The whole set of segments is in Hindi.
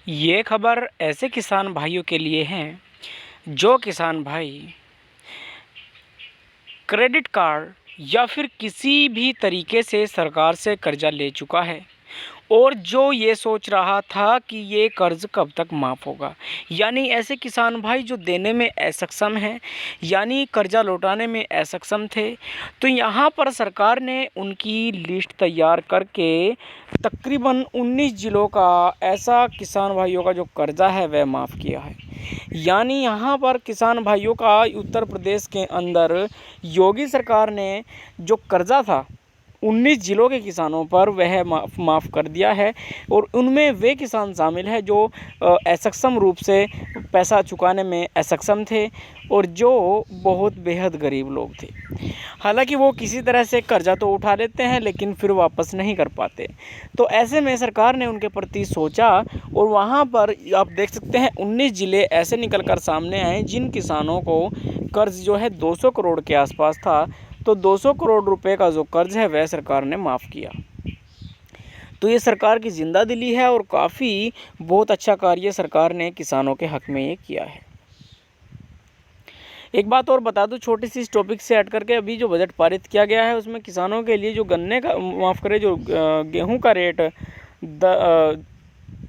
ये खबर ऐसे किसान भाइयों के लिए हैं जो किसान भाई क्रेडिट कार्ड या फिर किसी भी तरीके से सरकार से कर्जा ले चुका है और जो ये सोच रहा था कि ये कर्ज़ कब तक माफ़ होगा। यानी ऐसे किसान भाई जो देने में असक्षम हैं, यानी कर्ज़ा लौटाने में असक्षम थे। तो यहाँ पर सरकार ने उनकी लिस्ट तैयार करके तकरीबन 19 ज़िलों का ऐसा किसान भाइयों का जो कर्ज़ा है वह माफ़ किया है। यानी यहाँ पर किसान भाइयों का उत्तर प्रदेश के अंदर योगी सरकार ने जो कर्ज़ा था 19 ज़िलों के किसानों पर वह माफ़ कर दिया है और उनमें वे किसान शामिल हैं जो असक्षम रूप से पैसा चुकाने में असक्षम थे और जो बहुत बेहद गरीब लोग थे। हालांकि वो किसी तरह से कर्जा तो उठा लेते हैं लेकिन फिर वापस नहीं कर पाते। तो ऐसे में सरकार ने उनके प्रति सोचा और वहाँ पर आप देख सकते हैं 19 ज़िले ऐसे निकल कर सामने आए जिन किसानों को कर्ज़ जो है 200 करोड़ के आसपास था। तो 200 करोड़ रुपए का जो कर्ज है वह सरकार ने माफ़ किया। तो ये सरकार की जिंदा दिली है और काफ़ी बहुत अच्छा कार्य सरकार ने किसानों के हक में ये किया है। एक बात और बता दूं छोटी सी इस टॉपिक से हट करके, अभी जो बजट पारित किया गया है उसमें किसानों के लिए जो गन्ने का माफ़ करें जो गेहूं का रेट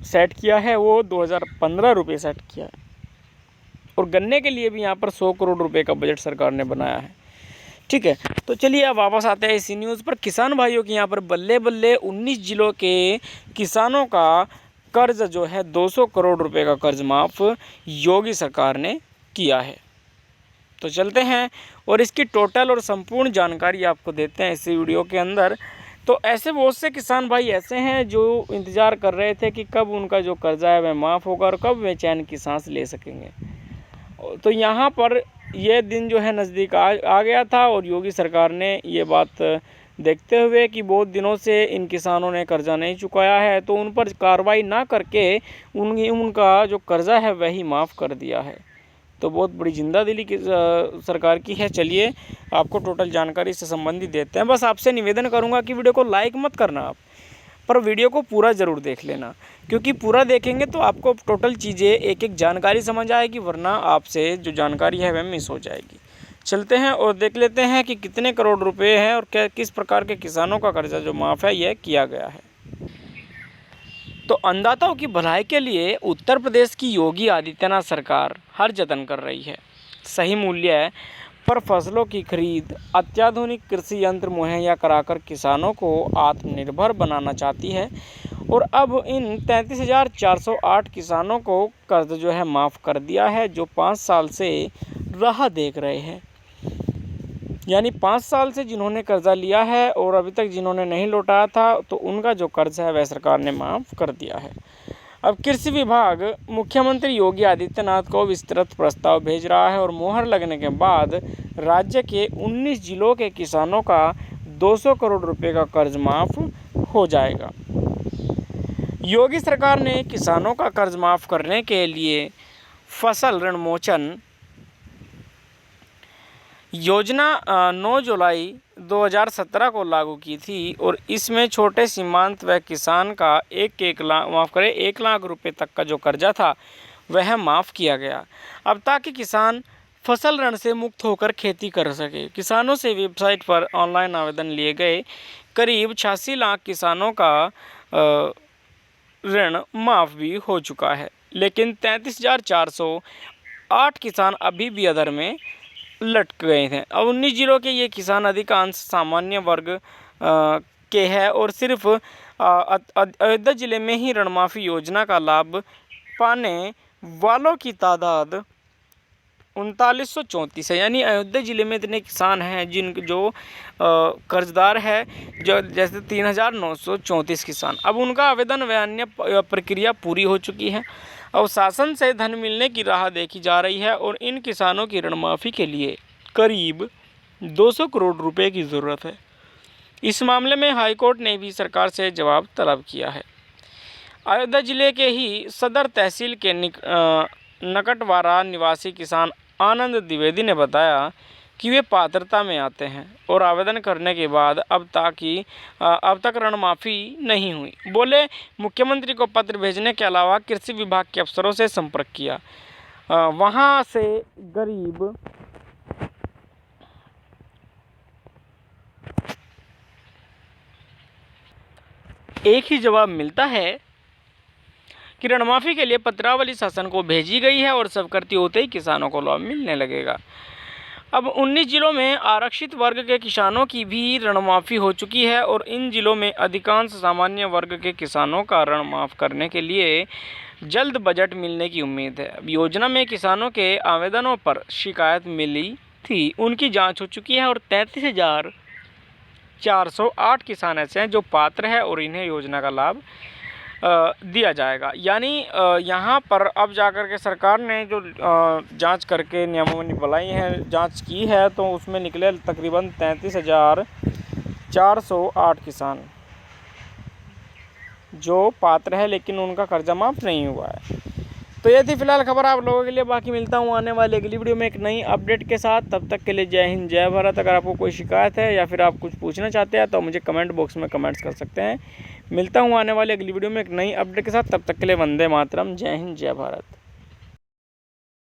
सेट किया है वो 2015 रुपये सेट किया है और गन्ने के लिए भी यहाँ पर 100 करोड़ रुपए का बजट सरकार ने बनाया है। ठीक है, तो चलिए अब वापस आते हैं इसी न्यूज़ पर। किसान भाइयों की यहाँ पर बल्ले बल्ले 19 ज़िलों के किसानों का कर्ज जो है 200 करोड़ रुपए का कर्ज माफ़ योगी सरकार ने किया है। तो चलते हैं और इसकी टोटल और संपूर्ण जानकारी आपको देते हैं इस वीडियो के अंदर। तो ऐसे बहुत से किसान भाई ऐसे हैं जो इंतज़ार कर रहे थे कि कब उनका जो कर्जा है वह माफ़ होगा और कब वे चैन की सांस ले सकेंगे। तो यहाँ पर ये दिन जो है नज़दीक आ गया था और योगी सरकार ने ये बात देखते हुए कि बहुत दिनों से इन किसानों ने कर्जा नहीं चुकाया है तो उन पर कार्रवाई ना करके उनका जो कर्जा है वही माफ़ कर दिया है। तो बहुत बड़ी जिंदा दिली की सरकार की है। चलिए आपको टोटल जानकारी से संबंधित देते हैं। बस आपसे निवेदन करूंगा कि वीडियो को लाइक मत करना आप, पर वीडियो को पूरा ज़रूर देख लेना, क्योंकि पूरा देखेंगे तो आपको टोटल चीज़ें एक एक जानकारी समझ आएगी, वरना आपसे जो जानकारी है वह मिस हो जाएगी। चलते हैं और देख लेते हैं कि कितने करोड़ रुपए हैं और क्या किस प्रकार के किसानों का कर्जा जो माफ़ है यह किया गया है। तो अन्नदाताओं की भलाई के लिए उत्तर प्रदेश की योगी आदित्यनाथ सरकार हर जतन कर रही है। सही मूल्य पर फसलों की खरीद, अत्याधुनिक कृषि यंत्र मुहैया कराकर किसानों को आत्मनिर्भर बनाना चाहती है और अब इन 33,408 किसानों को कर्ज जो है माफ़ कर दिया है जो 5 साल से राह देख रहे हैं। यानी 5 साल से जिन्होंने कर्जा लिया है और अभी तक जिन्होंने नहीं लौटाया था तो उनका जो कर्ज है वह सरकार ने माफ़ कर दिया है। अब कृषि विभाग मुख्यमंत्री योगी आदित्यनाथ को विस्तृत प्रस्ताव भेज रहा है और मोहर लगने के बाद राज्य के 19 जिलों के किसानों का 200 करोड़ रुपए का कर्ज माफ़ हो जाएगा। योगी सरकार ने किसानों का कर्ज माफ़ करने के लिए फसल ऋण मोचन योजना 9 जुलाई 2017 को लागू की थी और इसमें छोटे सीमांत व किसान का 1 लाख रुपए तक का जो कर्जा था वह माफ़ किया गया। अब ताकि किसान फसल ऋण से मुक्त होकर खेती कर सके, किसानों से वेबसाइट पर ऑनलाइन आवेदन लिए गए करीब 86 लाख किसानों का ऋण माफ़ भी हो चुका है, लेकिन 33,408 किसान अभी भी अधर में लटक गए थे। अब 19 जिलों के ये किसान अधिकांश सामान्य वर्ग के हैं और सिर्फ अयोध्या जिले में ही ऋण माफ़ी योजना का लाभ पाने वालों की तादाद 3934 है। यानी अयोध्या ज़िले में इतने किसान हैं जो कर्जदार है, जो जैसे 3934 किसान। अब उनका आवेदन व अन्य प्रक्रिया पूरी हो चुकी है। अब शासन से धन मिलने की राह देखी जा रही है और इन किसानों की ऋण माफ़ी के लिए करीब 200 करोड़ रुपए की ज़रूरत है। इस मामले में हाईकोर्ट ने भी सरकार से जवाब तलब किया है। अयोध्या जिले के ही सदर तहसील के नकटवारा निवासी किसान आनंद द्विवेदी ने बताया कि वे पात्रता में आते हैं और आवेदन करने के बाद अब तक ऋण माफ़ी नहीं हुई। बोले मुख्यमंत्री को पत्र भेजने के अलावा कृषि विभाग के अफसरों से संपर्क किया, वहाँ से गरीब एक ही जवाब मिलता है कि ऋण माफ़ी के लिए पत्रावली शासन को भेजी गई है और स्वीकृति होते ही किसानों को लाभ मिलने लगेगा। अब 19 जिलों में आरक्षित वर्ग के किसानों की भी ऋण माफ़ी हो चुकी है और इन जिलों में अधिकांश सामान्य वर्ग के किसानों का ऋण माफ़ करने के लिए जल्द बजट मिलने की उम्मीद है। अब योजना में किसानों के आवेदनों पर शिकायत मिली थी, उनकी जांच हो चुकी है और 33,408 किसान ऐसे हैं जो पात्र हैं और इन्हें योजना का लाभ दिया जाएगा। यानी यहाँ पर अब जाकर के सरकार ने जो जांच करके नियमावली बनाई है, जांच की है, तो उसमें निकले तकरीबन 33,408 किसान जो पात्र है लेकिन उनका कर्जा माफ़ नहीं हुआ है। तो ये थी फिलहाल खबर आप लोगों के लिए। बाकी मिलता हूँ आने वाले अगली वीडियो में एक नई अपडेट के साथ। तब तक के लिए जय हिंद जय भारत। अगर आपको कोई शिकायत है या फिर आप कुछ पूछना चाहते हैं तो मुझे कमेंट बॉक्स में कमेंट्स कर सकते हैं। मिलता हूँ आने वाली अगली वीडियो में एक नई अपडेट के साथ। तब तक के लिए वंदे मातरम, जय हिंद जय भारत।